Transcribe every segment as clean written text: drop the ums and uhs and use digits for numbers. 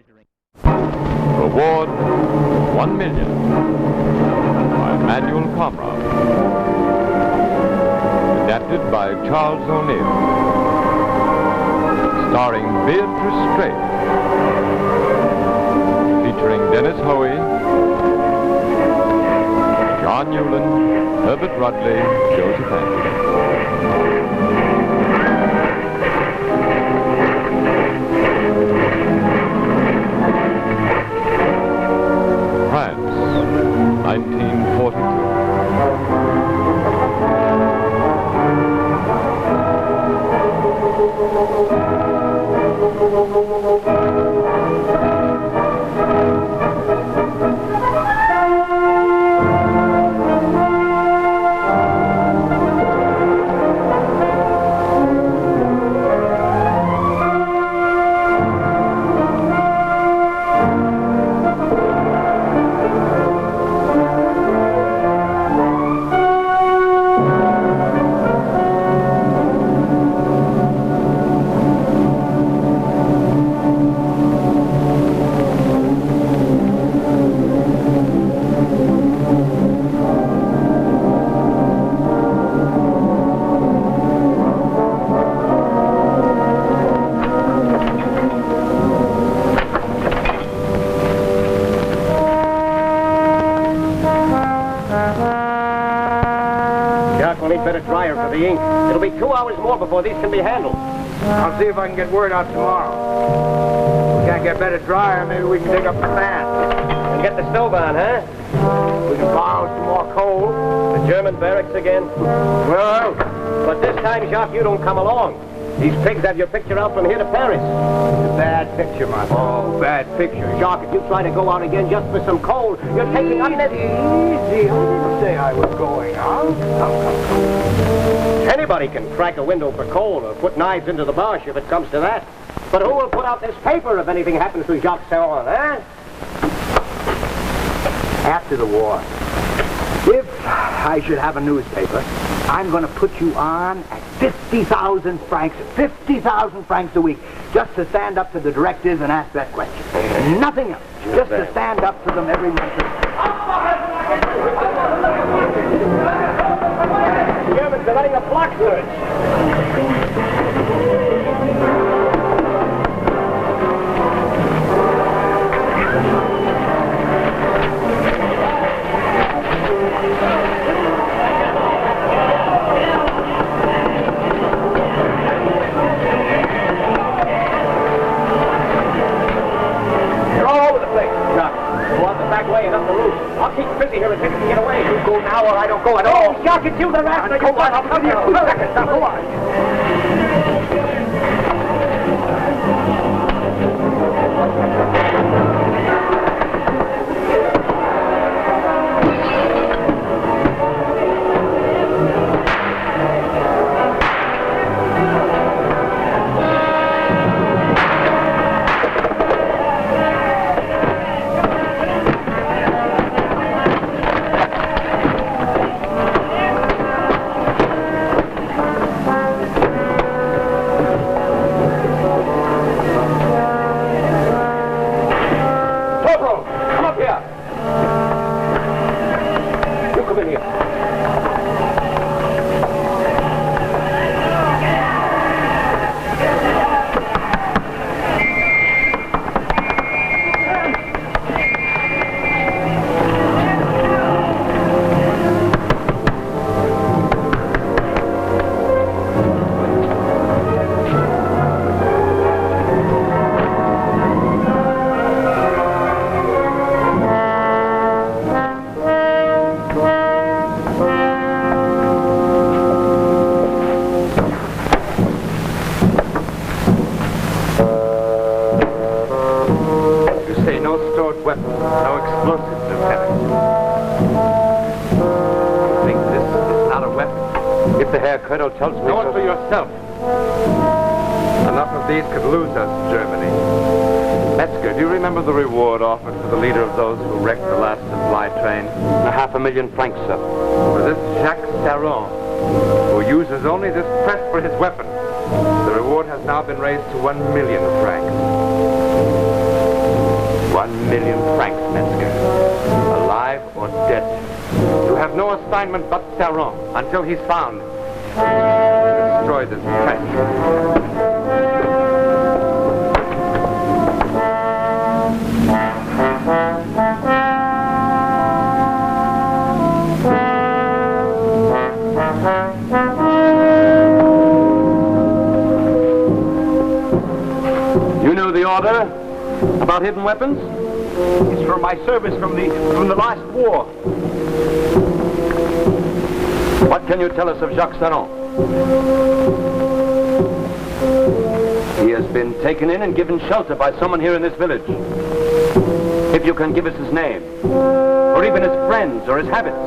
Reward, $1 million. By Manuel Comrade. Adapted by Charles O'Neill. Starring Beatrice Straight. Featuring Dennis Hoey, John Newland, Herbert Rudley, Joseph Anthony. France, 1942. The ink. It'll be 2 hours more before these can be handled. I'll see if I can get word out tomorrow. If we can't get better dryer, maybe we can dig up the fan. And get the stove on, huh? We can borrow some more coal. The German barracks again? Well, but this time, Jacques, you don't come along. These pigs have your picture out from here to Paris. it's a bad picture, my boy. Oh, bad picture. Jacques, if you try to go out again just for some coal, you're taking unnecessary... Easy. Who didn't say I was going out? Come. Anybody can crack a window for coal or put knives into the Boche if it comes to that. But who will put out this paper if anything happens to Jacques Serron, eh? After the war, if I should have a newspaper, I'm going to put you on at 50,000 francs a week, just to stand up to the directors and ask that question. Nothing else. Just to stand up to them every month. The Germans are running a block search. I'll keep busy here until you can get away. You go now or I don't go at all. Oh, Jacques, it's you, the rascal. Go on, I'll give you 2 seconds. Now, go on. Colonel tells me know it for yourself. Enough of these could lose us, Germany. Metzger, do you remember the reward offered for the leader of those who wrecked the last supply train? 500,000 francs, sir. For this Jacques Serron, who uses only this press for his weapon, the reward has now been raised to 1 million francs. Frank Metzger. Alive or dead. You have no assignment but Saron until he's found. Destroy this trash. You know the order about hidden weapons? It's from my service from the last war. What can you tell us of Jacques Saron? He has been taken in and given shelter by someone here in this village. If you can give us his name, or even his friends, or his habits.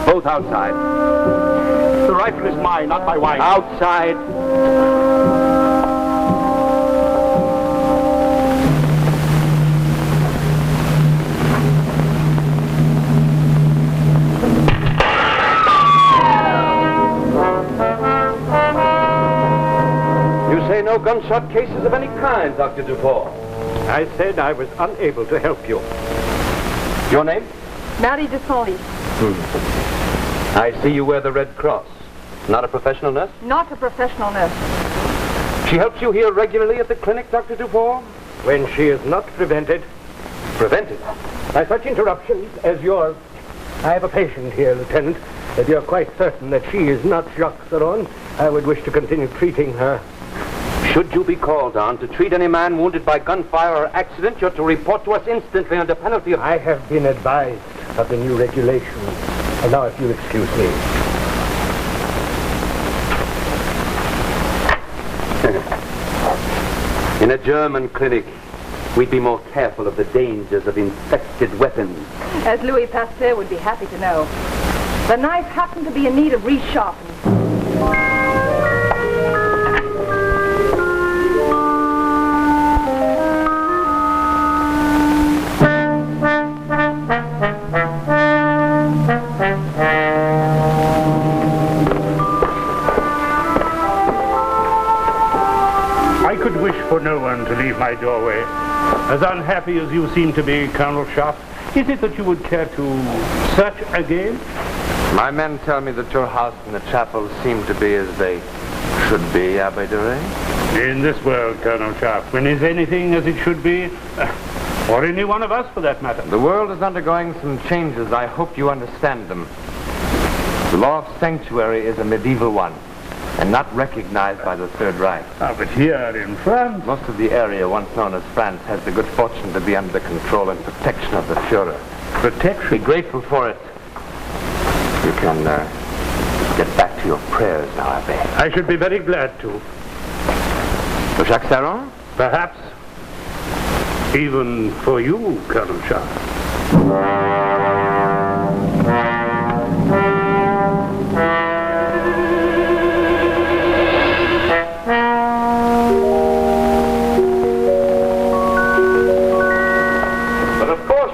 Both outside. The rifle is mine, not my wife's. Outside. You say no gunshot cases of any kind, Dr. Dupont. I said I was unable to help you. Your name? Marie de Senlis. I see you wear the Red Cross. Not a professional nurse? Not a professional nurse. She helps you here regularly at the clinic, Dr. Dupont? When she is not prevented Prevented? by such interruptions as yours. I have a patient here, Lieutenant. If you're quite certain that she is not Jacques Saron, I would wish to continue treating her. Should you be called on to treat any man wounded by gunfire or accident, you're to report to us instantly under penalty of... I have been advised of the new regulations. And now, if you'll excuse me. In a German clinic, we'd be more careful of the dangers of infected weapons. As Louis Pasteur would be happy to know. The knife happened to be in need of resharpening. I could wish for no one to leave my doorway. As unhappy as you seem to be, Colonel Schaff, is it that you would care to search again? My men tell me that your house and the chapel seem to be as they should be, Abbe de Ray. In this world, Colonel Schaff, when is anything as it should be? Or any one of us, for that matter. The world is undergoing some changes. I hope you understand them. The law of sanctuary is a medieval one, and not recognized by the Third Reich. But here in France... Most of the area once known as France has the good fortune to be under the control and protection of the Führer. Protection? Be grateful for it. You can get back to your prayers now, Abbe. I should be very glad to. For Jacques Saron? Perhaps even for you, Colonel Schaff.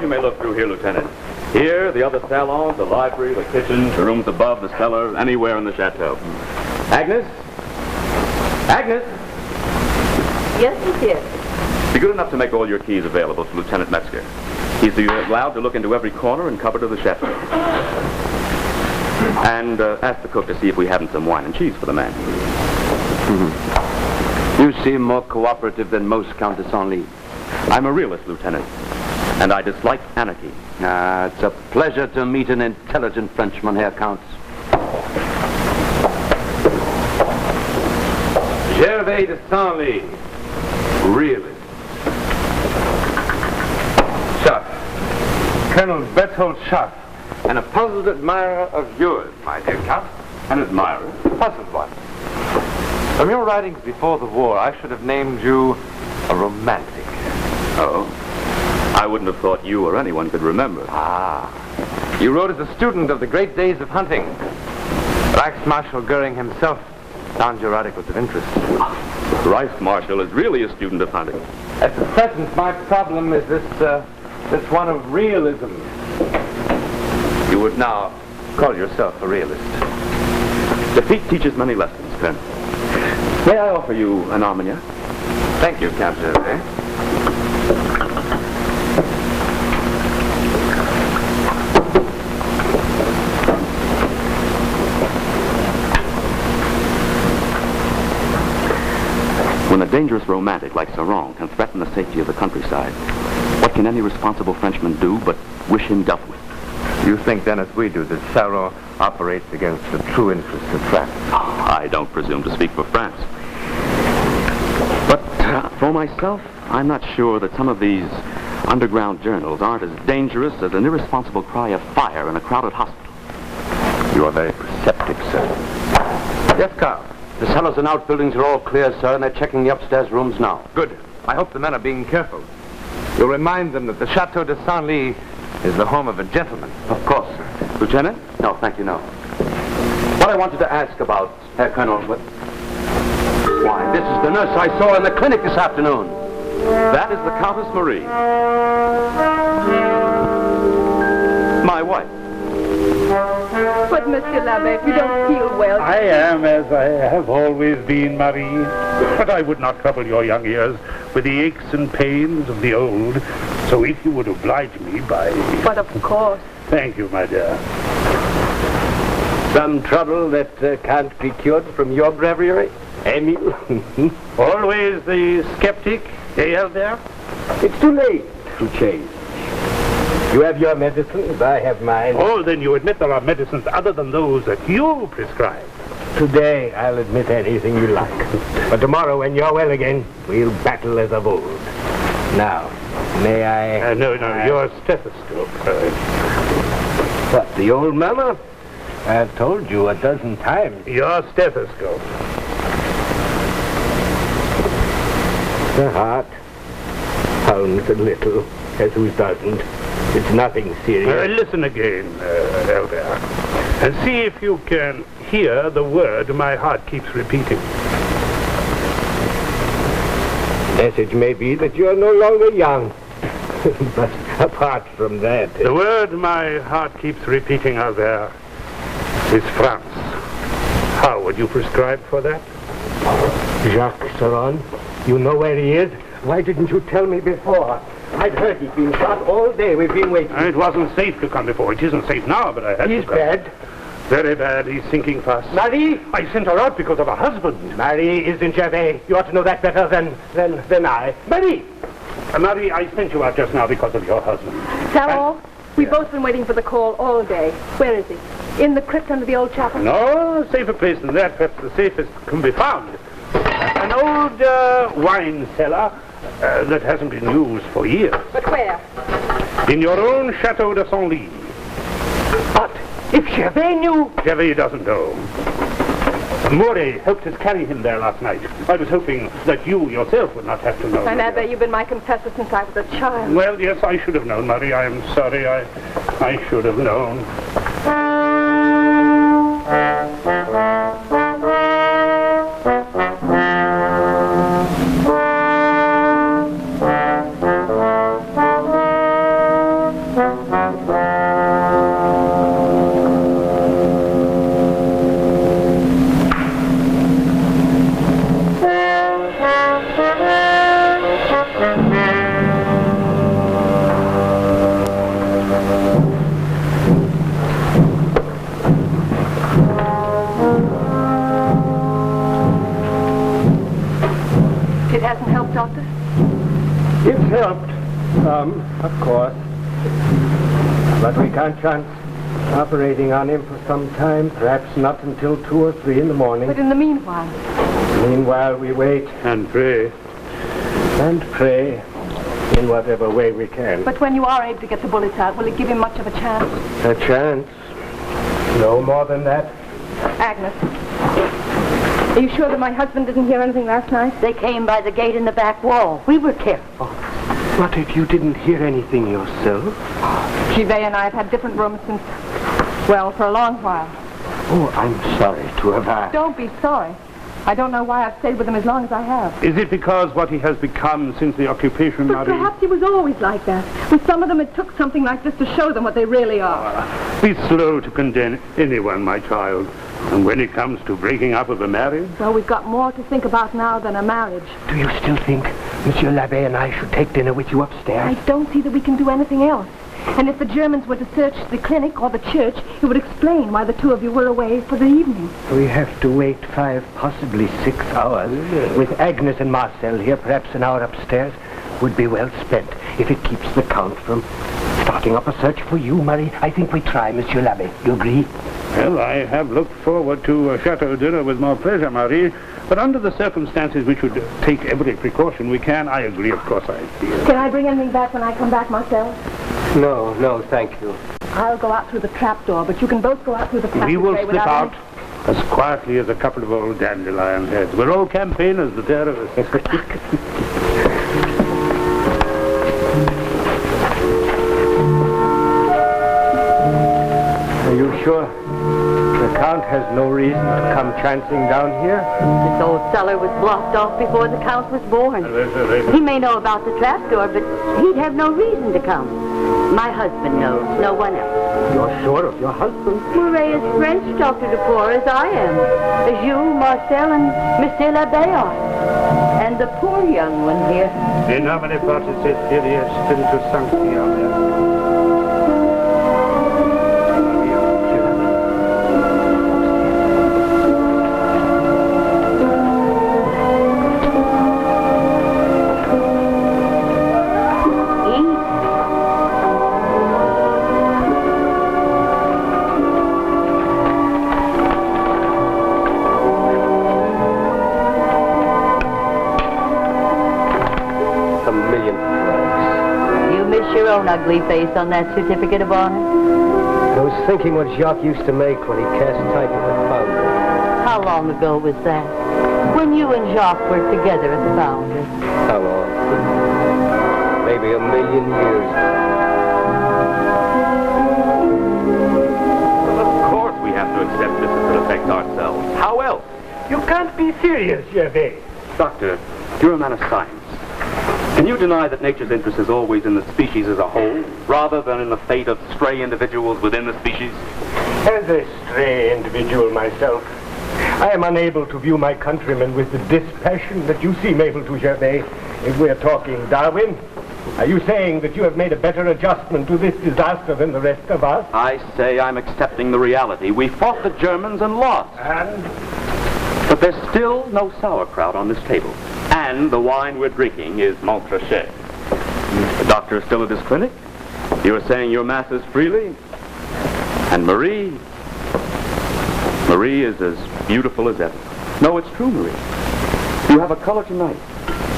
You may look through here, Lieutenant. Here, the other salons, the library, the kitchen, the rooms above, the cellar, anywhere in the chateau. Agnes? Agnes? Yes, monsieur. Be good enough to make all your keys available to Lieutenant Metzger. He's allowed to look into every corner and cupboard of the chateau. And ask the cook to see if we haven't some wine and cheese for the man. You seem more cooperative than most, Count de Senlis. I'm a realist, Lieutenant. And I dislike anarchy. It's a pleasure to meet an intelligent Frenchman, Herr Count. Gervais de Senlis. Realist. Schaff. Colonel Berthold Schaff. And a puzzled admirer of yours, my dear Count. An admirer? Puzzled one. From your writings before the war, I should have named you a romantic. Oh? I wouldn't have thought you or anyone could remember. You wrote as a student of the great days of hunting. Reichsmarshal Goering himself found your articles of interest. Reichsmarshal is really a student of hunting. At the present, my problem is this one of realism. You would now call yourself a realist. Defeat teaches many lessons, Colonel. May I offer you an armagnac? Thank you, Count Gervais. When a dangerous romantic like Saron can threaten the safety of the countryside, what can any responsible Frenchman do but wish him dealt with? You think then, as we do, that Saron operates against the true interests of France? I don't presume to speak for France. But for myself, I'm not sure that some of these underground journals aren't as dangerous as an irresponsible cry of fire in a crowded hospital. You are very perceptive, sir. Yes, Carl. The cellars and outbuildings are all clear, sir, and they're checking the upstairs rooms now. Good. I hope the men are being careful. You'll remind them that the Chateau de Senlis is the home of a gentleman. Of course, sir. Lieutenant? No, thank you, no. What I wanted to ask about, Herr Colonel, why, this is the nurse I saw in the clinic this afternoon. That is the Countess Marie. My wife. But, Monsieur l'Abbé, if you don't feel well... I am as I have always been, Marie. But I would not trouble your young ears with the aches and pains of the old. So if you would oblige me by... But of course. Thank you, my dear. Some trouble that can't be cured from your breviary, Emile? Always the skeptic, Albert? It's too late to change. You have your medicines, I have mine. Oh, then you admit there are medicines other than those that you prescribe. Today, I'll admit anything you like. But tomorrow, when you're well again, we'll battle as of old. Now, may I... No, your stethoscope. What, the old mama? I've told you a dozen times. Your stethoscope. The heart pounds a little, as who doesn't. It's nothing serious. Listen again, Albert, and see if you can hear the word my heart keeps repeating. Message may be that you're no longer young. But apart from that... The word my heart keeps repeating, Albert, is France. How would you prescribe for that? Jacques Saron, you know where he is? Why didn't you tell me before? I'd heard he'd been shot all day. We've been waiting. It wasn't safe to come before. It isn't safe now, but I had to come. He's bad. Very bad. He's sinking fast. Marie! I sent her out because of her husband. Marie isn't Gervais. You ought to know that better than I. Marie! Marie, I sent you out just now because of your husband. Saron, we've both been waiting for the call all day. Where is he? In the crypt under the old chapel? No, a safer place than that. Perhaps the safest can be found. An old wine cellar that hasn't been used for years. But where? In your own Chateau de Senlis. But if Gervais knew... Gervais doesn't know. Maury helped us carry him there last night. I was hoping that you yourself would not have to know. And Abbe, you've been my confessor since I was a child. Well, yes, I should have known, Marie. I am sorry. I should have known. It's helped. Of course. But we can't chance operating on him for some time, perhaps not until 2 or 3 in the morning. But in the meanwhile? Meanwhile, we wait. And pray. And pray in whatever way we can. But when you are able to get the bullets out, will it give him much of a chance? A chance? No more than that. Agnes, are you sure that my husband didn't hear anything last night? They came by the gate in the back wall. We were careful. What if you didn't hear anything yourself? Gervais and I have had different rooms since, well, for a long while. Oh, I'm sorry to have asked. Don't be sorry. I don't know why I've stayed with him as long as I have. Is it because what he has become since the occupation, But Marie? perhaps he was always like that. With some of them, it took something like this to show them what they really are. Be slow to condemn anyone, my child. And when it comes to breaking up of a marriage? Well, we've got more to think about now than a marriage. Do you still think Monsieur l'Abbé and I should take dinner with you upstairs? I don't see that we can do anything else. And if the Germans were to search the clinic or the church, it would explain why the two of you were away for the evening. We have to wait 5, possibly 6 hours. With Agnes and Marcel here, perhaps an hour upstairs would be well spent. If it keeps the Count from starting up a search for you, Marie, I think we try, Monsieur l'Abbé. You agree? Well, I have looked forward to a chateau dinner with more pleasure, Marie. But under the circumstances, we should take every precaution we can. I agree, of course, I feel. Can I bring anything back when I come back, Marcel? No, thank you. I'll go out through the trapdoor, but you can both go out through the passageway. We will slip without out as quietly as a couple of old dandelion heads. We're all campaigners, the pair of us. Are you sure? The Count has no reason to come chancing down here? This old cellar was blocked off before the Count was born. He may know about the trapdoor, but he'd have no reason to come. My husband knows, no one else. You're sure of your husband? Mouret is French doctor de poor, as I am. As you, Marcel, and Monsieur l'Abbé are. And the poor young one here. In nomine Patris et Filii et Spiritus Sancti, Amen. Ugly face on that certificate of honor. I was thinking what Jacques used to make when he cast type at the Foundry. How long ago was that? When you and Jacques worked together at the Foundry. How long? Maybe 1,000,000 years. Of course we have to accept this as it affects ourselves. How else? You can't be serious, Gervais. Doctor, you're a man of science. Can you deny that nature's interest is always in the species as a whole, rather than in the fate of stray individuals within the species? As a stray individual myself, I am unable to view my countrymen with the dispassion that you seem able to, Gervais. If we're talking Darwin, are you saying that you have made a better adjustment to this disaster than the rest of us? I say I'm accepting the reality. We fought the Germans and lost. And? But there's still no sauerkraut on this table. And the wine we're drinking is Montrachet. The doctor is still at his clinic. You were saying your masses freely. And Marie is as beautiful as ever. No, it's true, Marie. You have a color tonight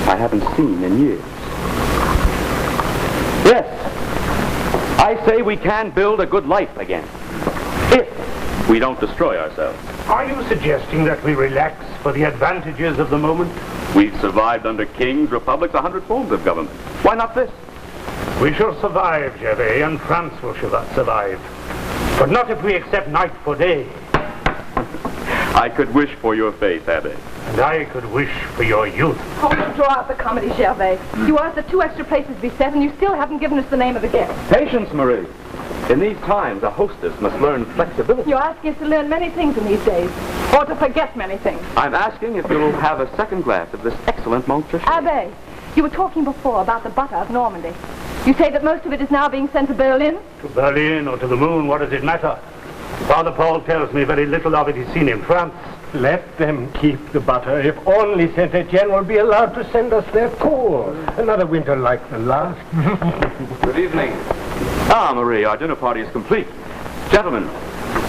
I haven't seen in years. Yes, I say we can build a good life again. If we don't destroy ourselves. Are you suggesting that we relax for the advantages of the moment? We've survived under kings, republics, 100 forms of government. Why not this? We shall survive, Gervais, and France will survive. But not if we accept night for day. I could wish for your faith, Abbé. And I could wish for your youth. Oh, you draw out the comedy, Gervais. You asked the 2 extra places to be set, and you still haven't given us the name of the guest. Patience, Marie. In these times, a hostess must learn flexibility. You're asking us to learn many things in these days, or to forget many things. I'm asking if you'll have a second glass of this excellent Montrachet. Abbé, you were talking before about the butter of Normandy. You say that most of it is now being sent to Berlin? To Berlin or to the moon, what does it matter? Father Paul tells me very little of it is seen in France. Let them keep the butter. If only Saint-Etienne will be allowed to send us their coal. Another winter like the last. Good evening. Ah, Marie, our dinner party is complete. Gentlemen,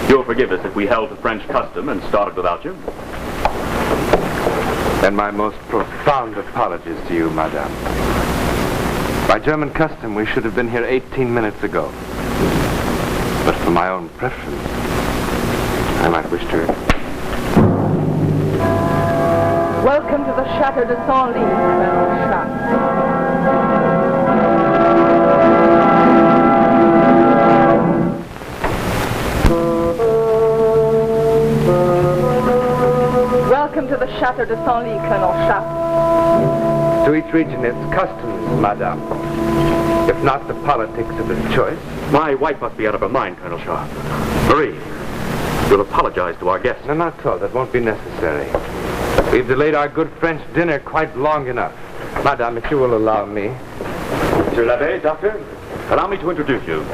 you'll forgive us if we held to French custom and started without you. And my most profound apologies to you, madame. By German custom, we should have been here 18 minutes ago. But for my own preference, I might wish to... Welcome to the Chateau de Senlis, Colonel Schatz. Welcome to the Chateau de Senlis, Colonel Schatz. To each region its customs, madame. If not the politics of its choice. My wife must be out of her mind, Colonel Shaw. Marie, You'll apologize to our guests. No, not at all. That won't be necessary. We've delayed our good French dinner quite long enough. Madame, if you will allow me. Monsieur l'Abbé, Doctor, allow me to introduce you.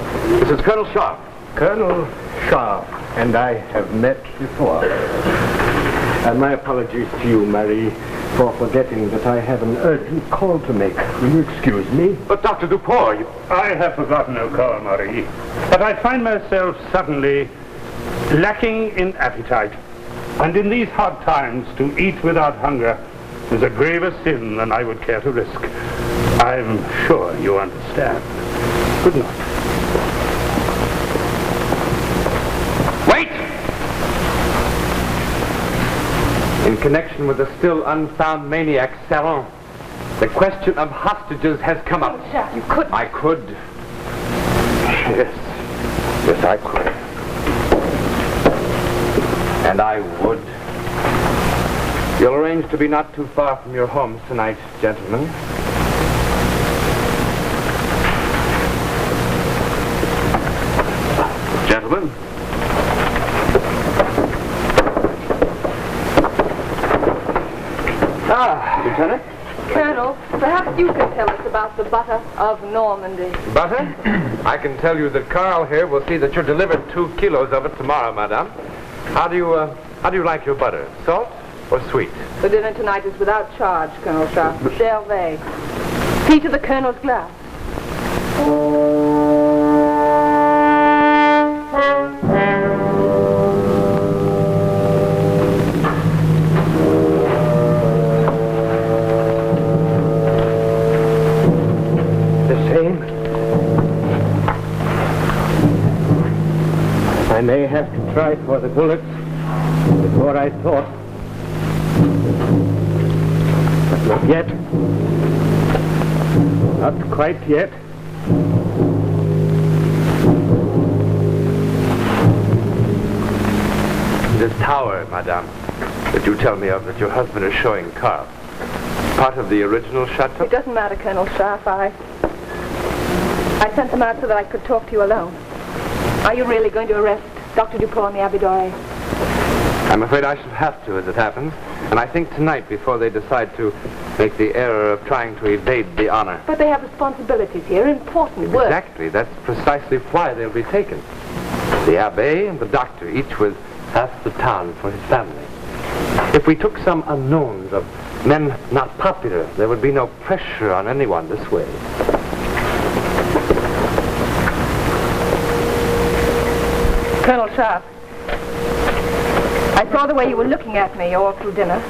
This is Colonel Sharp. Colonel Sharp and I have met before. And my apologies to you, Marie, for forgetting that I have an urgent call to make. Will you excuse me? But Dr. Dupont, you... I have forgotten no call, Marie. But I find myself suddenly lacking in appetite. And in these hard times, to eat without hunger is a graver sin than I would care to risk. I'm sure you understand. Good night. Wait! In connection with the still unfound maniac, Saron, the question of hostages has come up. You couldn't. I could. Yes. Yes, I could. And I would. You'll arrange to be not too far from your homes tonight, gentlemen. Gentlemen. Lieutenant? Colonel, perhaps you can tell us about the butter of Normandy. Butter? I can tell you that Carl here will see that you're delivered 2 kilos of it tomorrow, madame. How do you like your butter? Salt or sweet? The dinner tonight is without charge, Colonel Sharp. Gervais. See to the Colonel's glass. I may have to try for the bullets before I thought. But not yet. Not quite yet. This tower, madame, that you tell me of that your husband is showing Carl. Part of the original chateau? It doesn't matter, Colonel Sharp. I sent them out so that I could talk to you alone. Are you really going to arrest Dr. Dupont and the Abbé Doré? I'm afraid I shall have to, as it happens. And I think tonight, before they decide to make the error of trying to evade the honor. But they have responsibilities here, important work. Exactly. That's precisely why they'll be taken. The Abbé and the doctor, each with half the town for his family. If we took some unknowns of men not popular, there would be no pressure on anyone this way. Colonel Sharp, I saw the way you were looking at me all through dinner.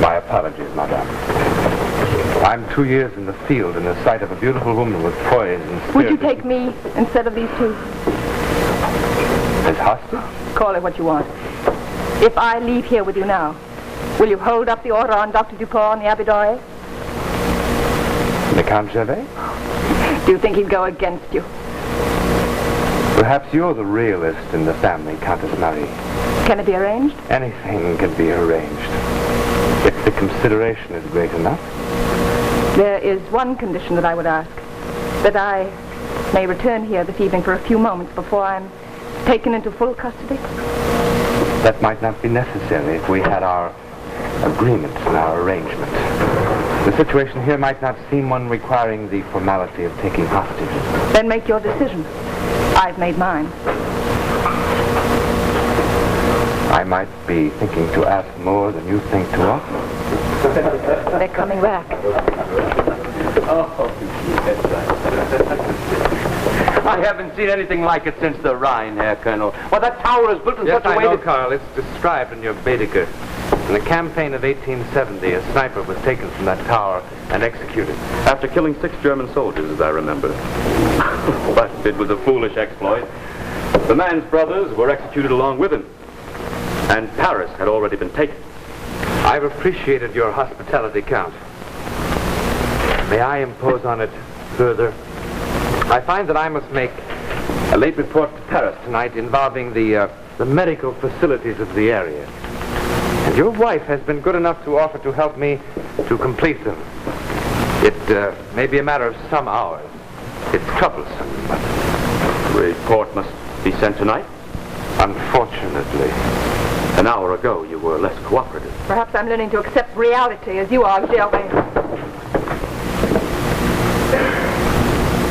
My apologies, madame. I'm 2 years in the field in the sight of a beautiful woman with poise and spirit. Would you take me instead of these two? As hostage? Call it what you want. If I leave here with you now, will you hold up the order on Dr. Dupont and the Abbé Doré? The Count Gervais? Do you think he'd go against you? Perhaps you're the realist in the family, Countess Marie. Can it be arranged? Anything can be arranged. If the consideration is great enough. There is one condition that I would ask. That I may return here this evening for a few moments before I'm taken into full custody. That might not be necessary if we had our agreement and our arrangement. The situation here might not seem one requiring the formality of taking hostages. Then make your decision. I've made mine. I might be thinking to ask more than you think to offer. They're coming back. I haven't seen anything like it since the Rhine, Herr Colonel. Well, that tower is built in such a way that... Carl. It's described in your Baedeker. In the campaign of 1870, a sniper was taken from that tower and executed. After killing 6 German soldiers, as I remember. But it was a foolish exploit. The man's brothers were executed along with him. And Paris had already been taken. I've appreciated your hospitality, Count. May I impose on it further? I find that I must make a late report to Paris tonight involving the medical facilities of the area. And your wife has been good enough to offer to help me to complete them. It may be a matter of some hours. It's troublesome, but The report must be sent tonight? Unfortunately. An hour ago, you were less cooperative. Perhaps I'm learning to accept reality as you are, Gervais.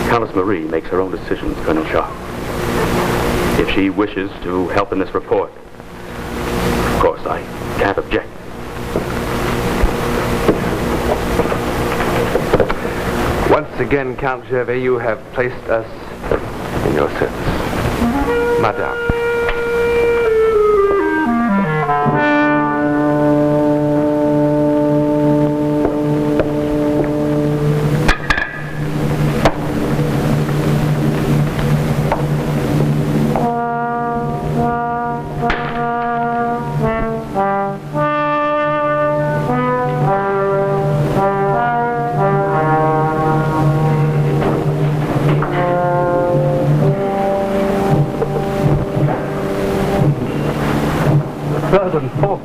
Countess Marie makes her own decisions, Colonel Shaw. If she wishes to help in this report, of course, I can't object. Once again, Count Gervais, you have placed us in your service. Madame.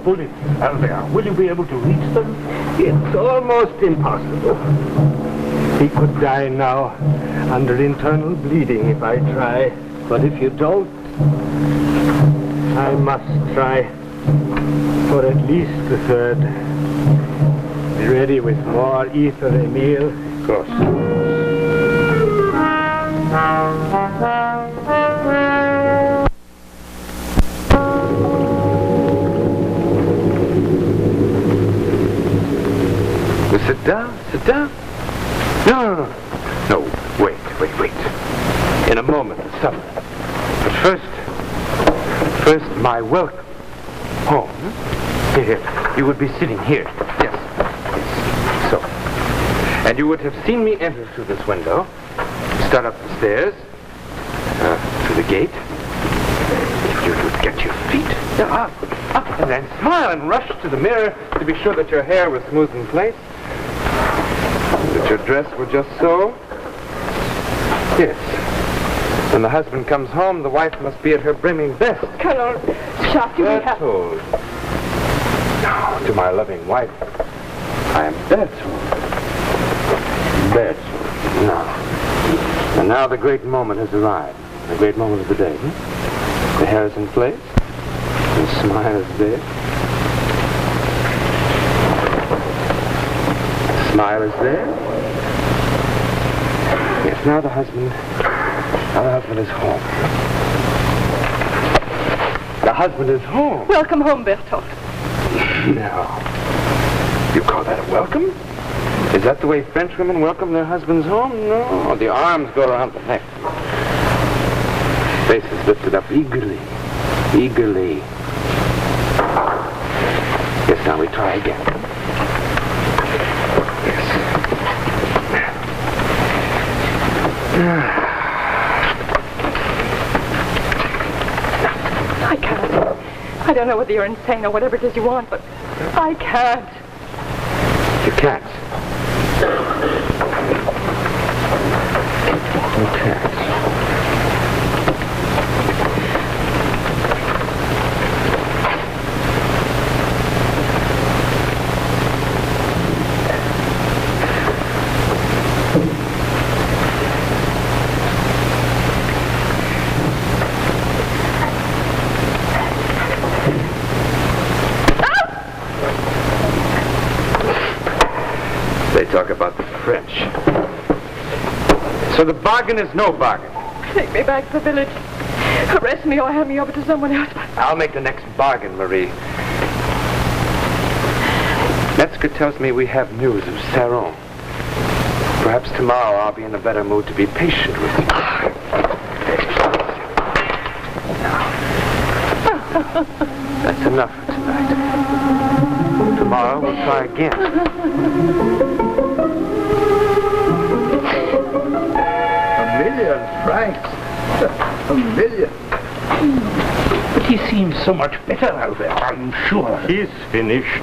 Bullets, Albert. Will you be able to reach them? It's almost impossible. He could die now under internal bleeding if I try. But if you don't, I must try for at least the third. Be ready with more ether, Emile. Of course. Sit down, sit down. No. No, wait. In a moment, supper. But first, my welcome home. Here. You would be sitting here. Yes. So. And you would have seen me enter through this window, start up the stairs, through the gate. You would get your feet up, and then smile and rush to the mirror to be sure that your hair was smooth in place. That your dress were just so? Yes. When the husband comes home, the wife must be at her brimming best. Colonel Shaw, you have... Berthold. Now, to my loving wife, I am Berthold. Now. And now the great moment has arrived. The great moment of the day. The hair is in place. The smile is there. The smile is there. Yes, now the husband is home. The husband is home. Welcome home, Berthold. No. You call that a welcome? Is that the way French women welcome their husbands home? No. The arms go around the neck. Face is lifted up eagerly. Yes, now we try again. Yes. I can't. I don't know whether you're insane or whatever it is you want, but I can't. You can't. You can't. Talk about the French. So the bargain is no bargain. Take me back to the village. Arrest me or hand me over to someone else. I'll make the next bargain, Marie. Metzger tells me we have news of Saron. Perhaps tomorrow I'll be in a better mood to be patient with you. That's enough for tonight. Tomorrow we'll try again. Francs. $1 million. But he seems so much better, Albert, I'm sure. He's finished.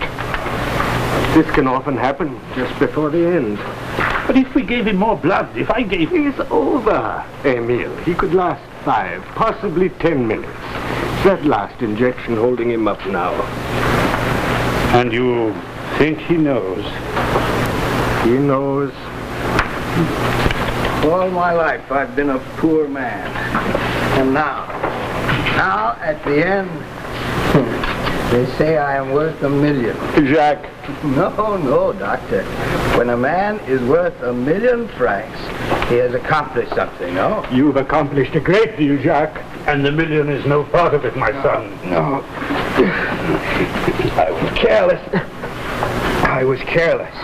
This can often happen just before the end. But if we gave him more blood, if I gave... He's over, Emile. He could last 5, possibly 10 minutes. That last injection holding him up now. And you think he knows? He knows. All my life I've been a poor man. And now at the end, they say I am worth $1 million. Jacques. No, Doctor. When a man is worth $1 million francs, he has accomplished something, no? You've accomplished a great deal, Jacques. And the million is no part of it, my son. No. I was careless.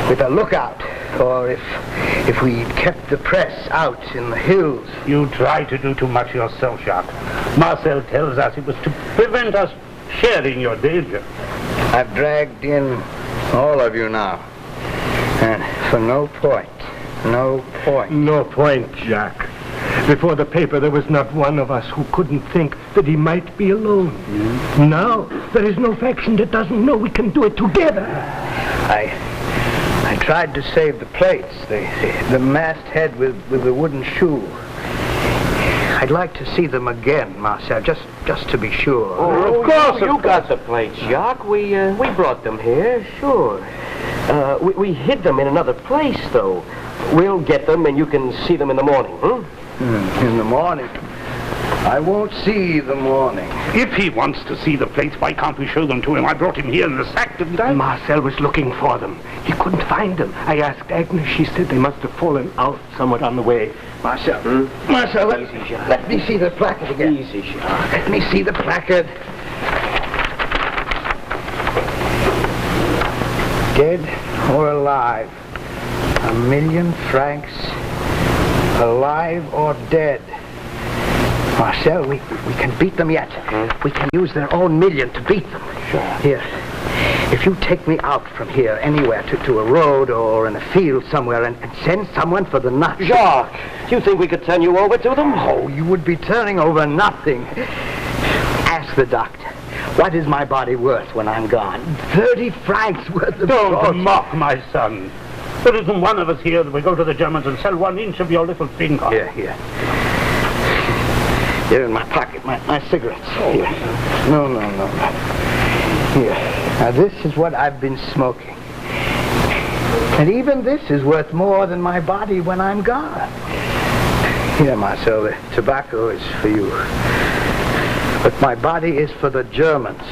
With a lookout, or if we'd kept the press out in the hills. You try to do too much yourself, Jacques. Marcel tells us it was to prevent us sharing your danger. I've dragged in all of you now. And for no point. No point. No point, Jacques. Before the paper, there was not one of us who couldn't think that he might be alone. Now, there is no faction that doesn't know we can do it together. I tried to save the plates, the masthead with the wooden shoe. I'd like to see them again, Marcel, just to be sure. Oh, of course you got the plates, Jacques. We brought them here, sure. We hid them in another place, though. We'll get them, and you can see them in the morning, In the morning? I won't see the morning. If he wants to see the plates, why can't we show them to him? I brought him here in the sack, didn't I? Marcel was looking for them. He couldn't find them. I asked Agnes. She said they must have fallen out somewhat on the way. Marcel, let me see the placard again. Easy, Jacques. Let me see the placard. Dead or alive? $1 million francs. Alive or dead? Marcel, we can beat them yet. We can use their own million to beat them. Sure. Here, if you take me out from here anywhere to a road or in a field somewhere and send someone for the nuts. Jacques, do you think we could turn you over to them? Oh, you would be turning over nothing. Ask the doctor. What is my body worth when I'm gone? 30 francs worth of Don't mock, my son. There isn't one of us here that will go to the Germans and sell 1 inch of your little finger. Here. Here in my pocket, my cigarettes. Here. No. Here. Now, this is what I've been smoking. And even this is worth more than my body when I'm gone. Here, Marcel, the tobacco is for you. But my body is for the Germans.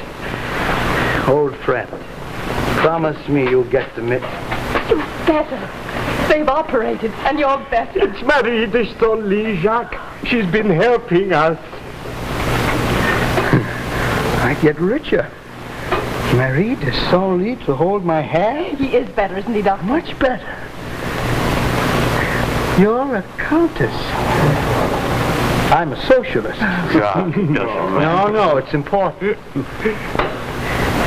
Old friend, promise me you'll get the You're better. They've operated, and you're better. It's Marie de Stonley, Jacques. She's been helping us. I get richer. Marie de Stonley to hold my hand? He is better, isn't he, Doctor? Much better. You're a countess. I'm a socialist. No, it's important.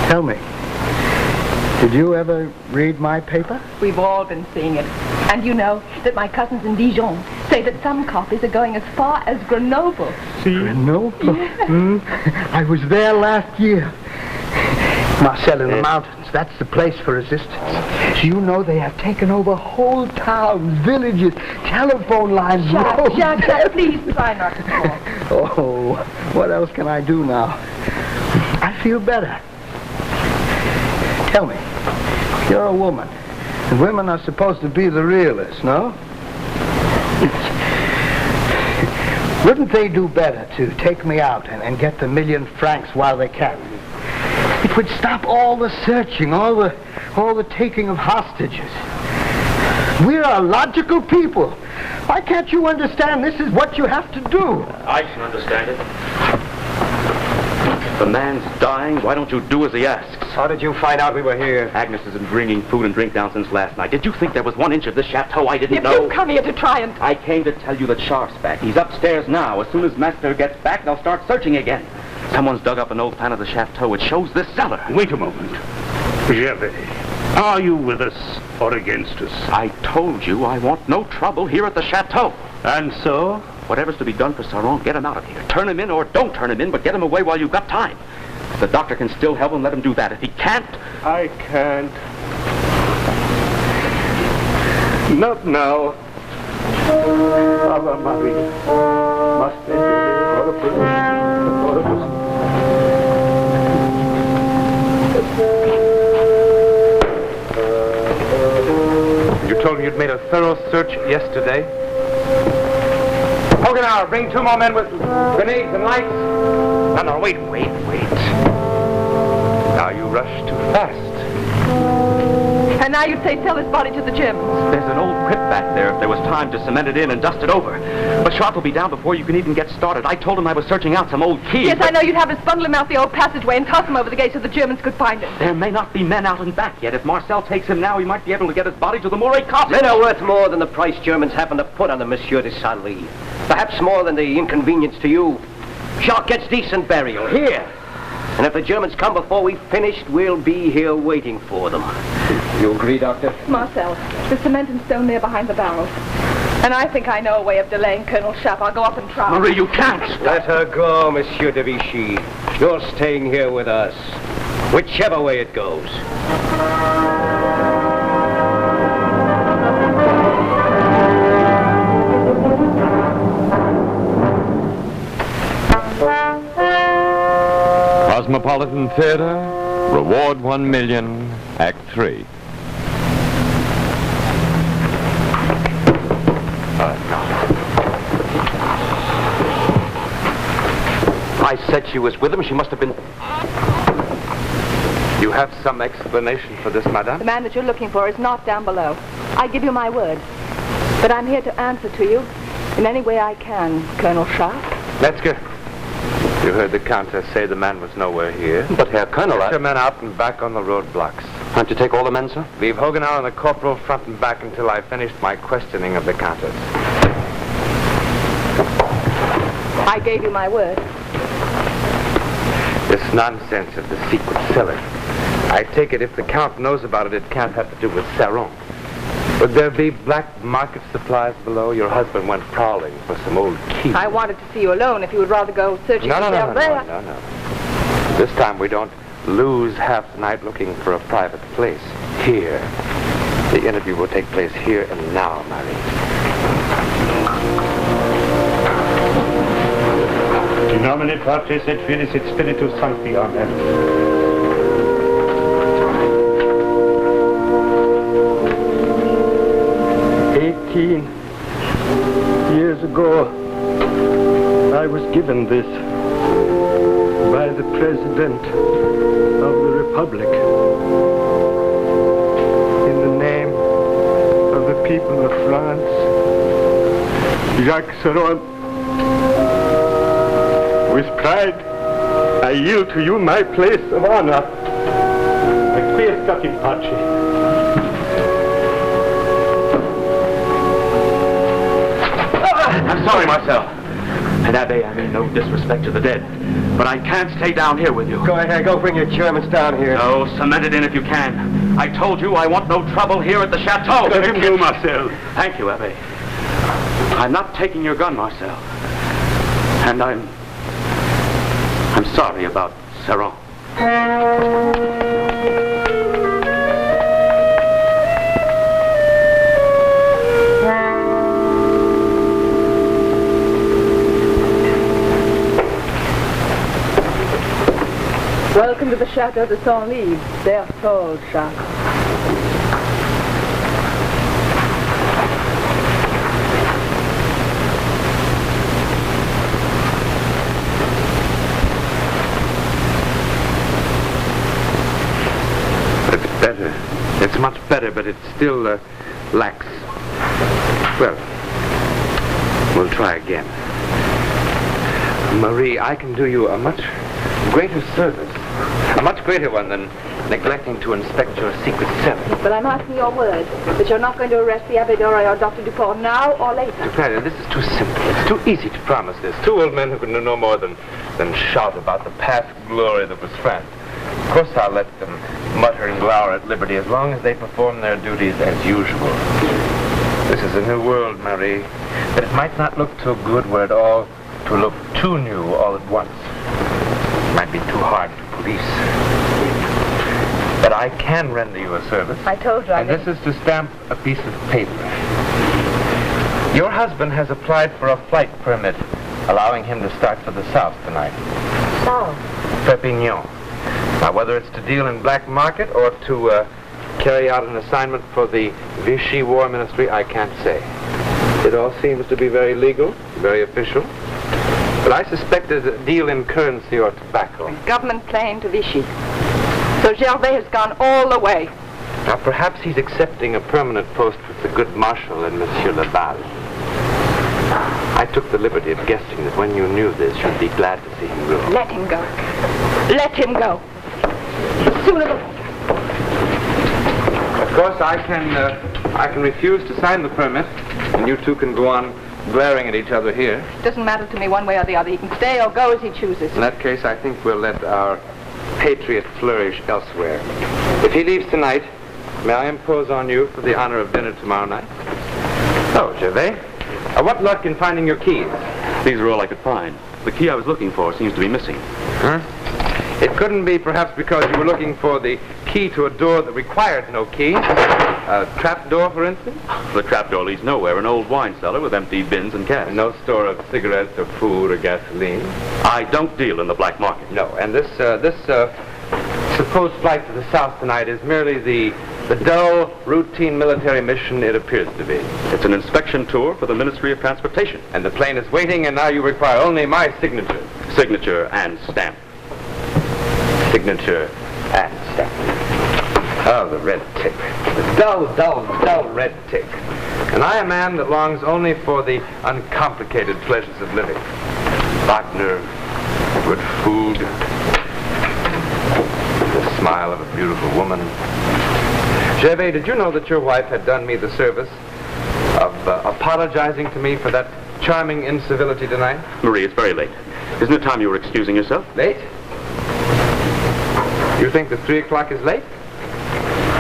Tell me, did you ever read my paper? We've all been seeing it. And you know that my cousins in Dijon say that some copies are going as far as Grenoble. See? Grenoble? Yeah. I was there last year. Marcel, in the mountains, that's the place for resistance. Do you know they have taken over whole towns, villages, telephone lines, roads? Jacques, please try not to talk. Oh, what else can I do now? I feel better. Tell me, you're a woman, and women are supposed to be the realists, no? Wouldn't they do better to take me out and get the $1 million francs while they can? It would stop all the searching, all the taking of hostages. We're a logical people. Why can't you understand this is what you have to do? I can understand it. The man's dying. Why don't you do as he asks? How did you find out we were here? Agnes has been bringing food and drink down since last night. Did you think there was 1 inch of this chateau I didn't know? You've come here to try and... I came to tell you that Sharp's back. He's upstairs now. As soon as Master gets back, they'll start searching again. Someone's dug up an old plan of the chateau. It shows this cellar. Wait a moment. Gervais, are you with us or against us? I told you I want no trouble here at the chateau. And so? Whatever's to be done for Saron, get him out of here. Turn him in or don't turn him in, but get him away while you've got time. If the doctor can still help him, let him do that. If he can't... I can't. Not now. Ave Maria. Must You told told me you'd made a thorough search yesterday. Hogenauer, bring 2 more men with grenades and lights. No, wait. Now you rush too fast. And now you'd say sell his body to the Germans. There's an old crypt back there if there was time to cement it in and dust it over. But Sharp will be down before you can even get started. I told him I was searching out some old keys. Yes, I know you'd have us bundle him out the old passageway and toss him over the gate so the Germans could find him. There may not be men out and back yet. If Marcel takes him now, he might be able to get his body to the Moray cottage. Men are worth more than the price Germans happen to put on the Monsieur de Saint-Ly. Perhaps more than the inconvenience to you. Jacques gets decent burial here. And if the Germans come before we've finished, we'll be here waiting for them. You agree, Doctor? Marcel, the cement and stone there behind the barrels. And I think I know a way of delaying Colonel Sharp. I'll go up and try. Marie, you can't. Let her go, Monsieur de Vichy. You're staying here with us. Whichever way it goes. Cosmopolitan Theatre, reward 1 million, Act 3. I said she was with him. She must have been... You have some explanation for this, madame? The man that you're looking for is not down below. I give you my word. But I'm here to answer to you in any way I can, Colonel Sharp. Let's go. You heard the Countess say the man was nowhere here. But, Herr Colonel, Get your men out and back on the roadblocks. Can't you take all the men, sir? Leave Hogenauer and the corporal front and back until I finished my questioning of the Countess. I gave you my word. This nonsense of the secret cellar. I take it if the Count knows about it, it can't have to do with Saron. Would there be black market supplies below? Your husband went prowling for some old keys. I wanted to see you alone if you would rather go searching No. there. This time we don't lose half the night looking for a private place. Here. The interview will take place here and now, Marie. In nomine Patris et Filis et Spiritus Sancti. Amen. 18 years ago, I was given this by the President of the Republic in the name of the people of France. Jacques Saron, with pride, I yield to you my place of honor. Quiescat in pace. I'm sorry, Marcel. And Abbe, I mean no disrespect to the dead. But I can't stay down here with you. Go ahead, go bring your Germans down here. No, cement it in if you can. I told you I want no trouble here at the chateau. Let him go, Marcel. Thank you, Abbe. I'm not taking your gun, Marcel. And I'm sorry about Saron. Welcome to the Chateau de Saint-Ly. They're told, Jacques. It's better. It's much better, but it still lacks. Well, we'll try again. Marie, I can do you a much greater service. A much greater one than neglecting to inspect your secret cellar. But I'm asking your word that you're not going to arrest the Abbé Doré or Dr. Dupont now or later. Dupont, this is too simple. It's too easy to promise this. 2 old men who can do no more than shout about the past glory that was France. Of course I'll let them mutter and glower at liberty as long as they perform their duties as usual. This is a new world, Marie. But it might not look too good were it all to look too new all at once. It might be too hard to police. But I can render you a service. I told you I And this is to stamp a piece of paper. Your husband has applied for a flight permit, allowing him to start for the south tonight. South? Perpignan. Now, whether it's to deal in black market or to carry out an assignment for the Vichy War Ministry, I can't say. It all seems to be very legal, very official. But I suspect there's a deal in currency or tobacco. A government plane to Vichy. So Gervais has gone all the way. Now, perhaps he's accepting a permanent post with the good Marshal and Monsieur Laval. I took the liberty of guessing that when you knew this, you'd be glad to see him go. Let him go. Let him go. Sooner the better. Of course, I can refuse to sign the permit, and you two can go on glaring at each other here. It doesn't matter to me one way or the other. He can stay or go as he chooses. In that case, I think we'll let our patriot flourish elsewhere. If he leaves tonight, may I impose on you for the honor of dinner tomorrow night? Oh, Gervais. What luck in finding your keys? These are all I could find. The key I was looking for seems to be missing. Huh? It couldn't be perhaps because you were looking for the key to a door that required no key? A trap door, for instance? The trap door leads nowhere. An old wine cellar with empty bins and casks. No store of cigarettes or food or gasoline? I don't deal in the black market. No, and this supposed flight to the south tonight is merely the dull, routine military mission it appears to be. It's an inspection tour for the Ministry of Transportation. And the plane is waiting, and now you require only my signature. Signature and stamp. Signature and stamp. Oh, the red tape. The dull, dull, dull red tape. And I, a man that longs only for the uncomplicated pleasures of living. Partner, good food, the smile of a beautiful woman. Gervais, did you know that your wife had done me the service of apologizing to me for that charming incivility tonight? Marie, it's very late. Isn't it time you were excusing yourself? Late? You think that 3 o'clock is late?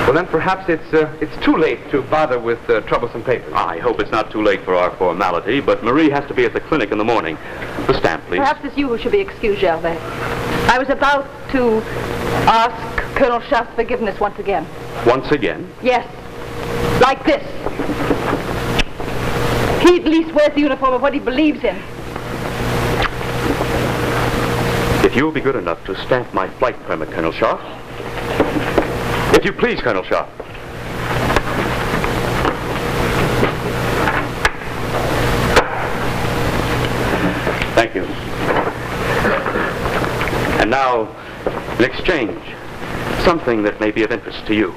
Well, then perhaps it's too late to bother with troublesome papers. I hope it's not too late for our formality, but Marie has to be at the clinic in the morning. The stamp, please. Perhaps it's you who should be excused, Gervais. I was about to ask Colonel Schaff's forgiveness once again. Once again? Yes. Like this. He at least wears the uniform of what he believes in. If you will be good enough to stamp my flight permit, Colonel Schaff. If you please, Colonel Schaff. Thank you. And now, in exchange, something that may be of interest to you.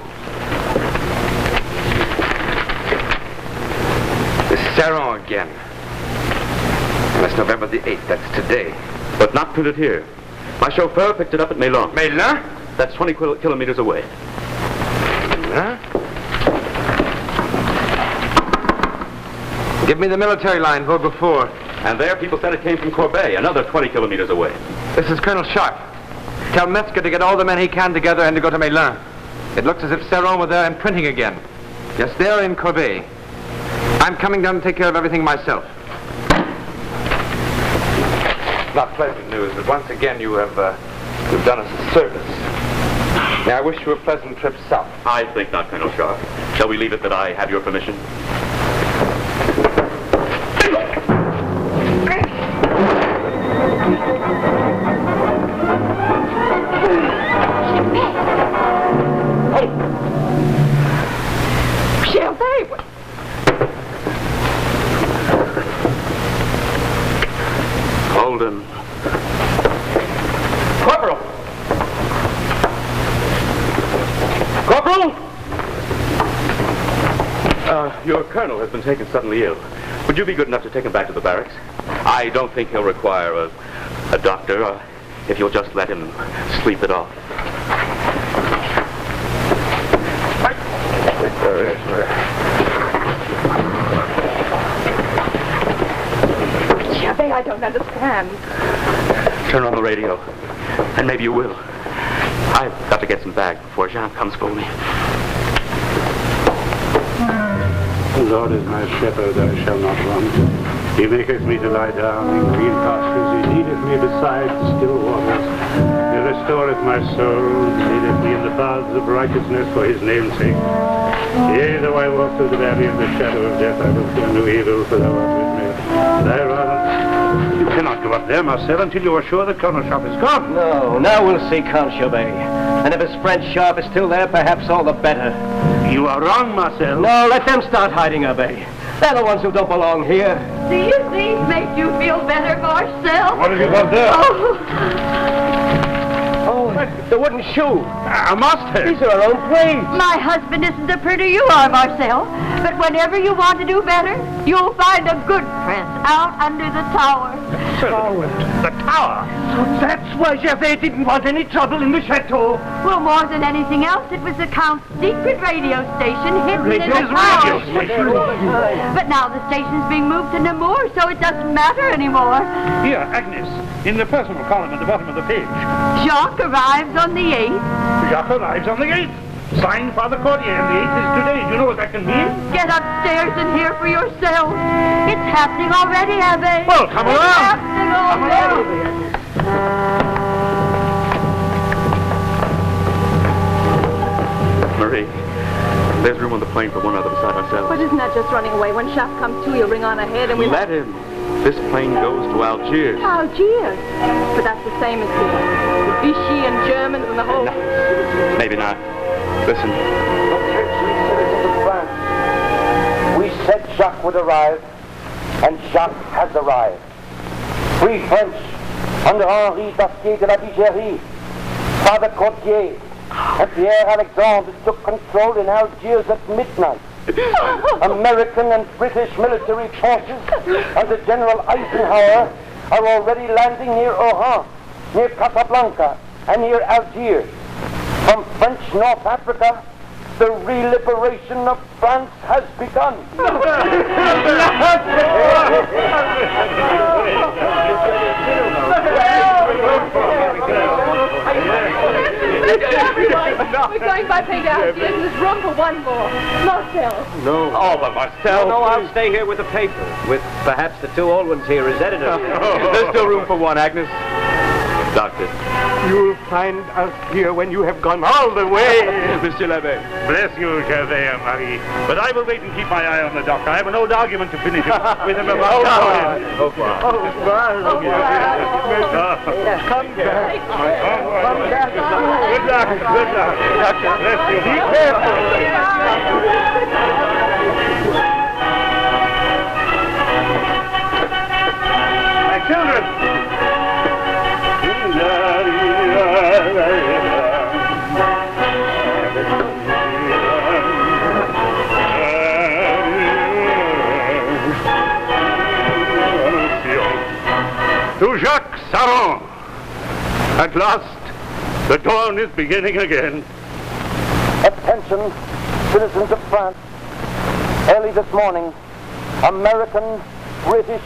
The Saron again. That's November the 8th. That's today. But not printed here. My chauffeur picked it up at Melun. Melun? That's 20 kilometers away. Melun? Give me the military line, Vaugoufort. And there, people said it came from Corbeil, another 20 kilometers away. This is Colonel Sharp. Tell Metzger to get all the men he can together and to go to Melun. It looks as if Saron were there and printing again. Yes, they're in Corbeil. I'm coming down to take care of everything myself. Not pleasant news, but once again you've done us a service. May I wish you a pleasant trip south? I think not, Colonel Sharp. Shall we leave it that I have your permission? Gervais! Holden. Corporal! Corporal! Your colonel has been taken suddenly ill. Would you be good enough to take him back to the barracks? I don't think he'll require a doctor, if you'll just let him sleep it off. Gervais, I don't understand. Turn on the radio, and maybe you will. I've got to get some bags before Jean comes for me. The Lord is my shepherd, I shall not want. He maketh me to lie down in green pastures. He leadeth me beside still waters. He restoreth my soul. He leadeth me in the paths of righteousness for his name's sake. Yea, though I walk through the valley of the shadow of death, I will fear no evil, for thou art with me. Thy rod. You cannot go up there, Marcel, until you are sure that Colonel Schaff is gone. No, now we'll see, Count Gervais. And if his French sharp is still there, perhaps all the better. You are wrong, Marcel. No, let them start hiding, Abbe. They're the ones who don't belong here. Do you think make you feel better, Marcel? What have you got there? Oh, the wooden shoe. A must-have. These are our own planes. My husband isn't the pretty you are, Marcel. But whenever you want to do better, you'll find a good press out under the tower. The tower. That's why Gervais didn't want any trouble in the chateau. Well, more than anything else, it was the Count's secret radio station hidden in the His tower. radio station. But now the station's being moved to Namur, so it doesn't matter anymore. Here, Agnes, in the personal column at the bottom of the page. Jacques arrives on the 8th. Jacques arrives on the 8th. Signed Father Cordier, and the 8th is today. Do you know what that can mean? Get upstairs and hear for yourself. It's happening already, Abbe. Well, come It's along. happening already. Marie, there's room on the plane for one other beside ourselves. But isn't that just running away? When Chef comes to, he'll ring on ahead and we... Let him. This plane goes to Algiers. Algiers. But that's the same as here. The Vichy and Germans and the whole... No, maybe not. Listen. Attention, citizens of France. We said Jacques would arrive, and Jacques has arrived. Free French, under Henri Dacier de la Vigerie, Father Cordier, and Pierre Alexandre took control in Algiers at midnight. American and British military forces under General Eisenhower are already landing near Oran, near Casablanca, and near Algiers. From French North Africa, the re-liberation of France has begun. We're going by Peg Algiers. There's room for one more. Marcel. No. Oh, but Marcel. No, I'll stay here with the paper. With perhaps the two old ones here as editors. There's still room for one, Agnes. Doctor. You'll find us here when you have gone all the way. Monsieur l'Abbé. Bless you, Gervais and Marie. But I will wait and keep my eye on the doctor. I have an old argument to finish with him about now. Oh, well. Come back. Come back. Good luck. Good luck. Doctor, bless you. Be careful. My children. To Jacques Saron. At last, the dawn is beginning again. Attention, citizens of France. Early this morning, American, British,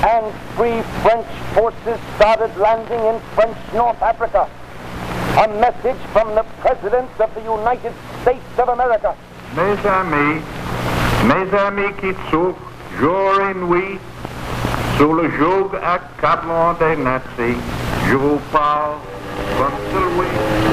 and Free French forces started landing in French North Africa. A message from the President of the United States of America. Mes amis qui souffrent jour et nuit sous le joug accablant des nazis, je vous parle from Sylvie.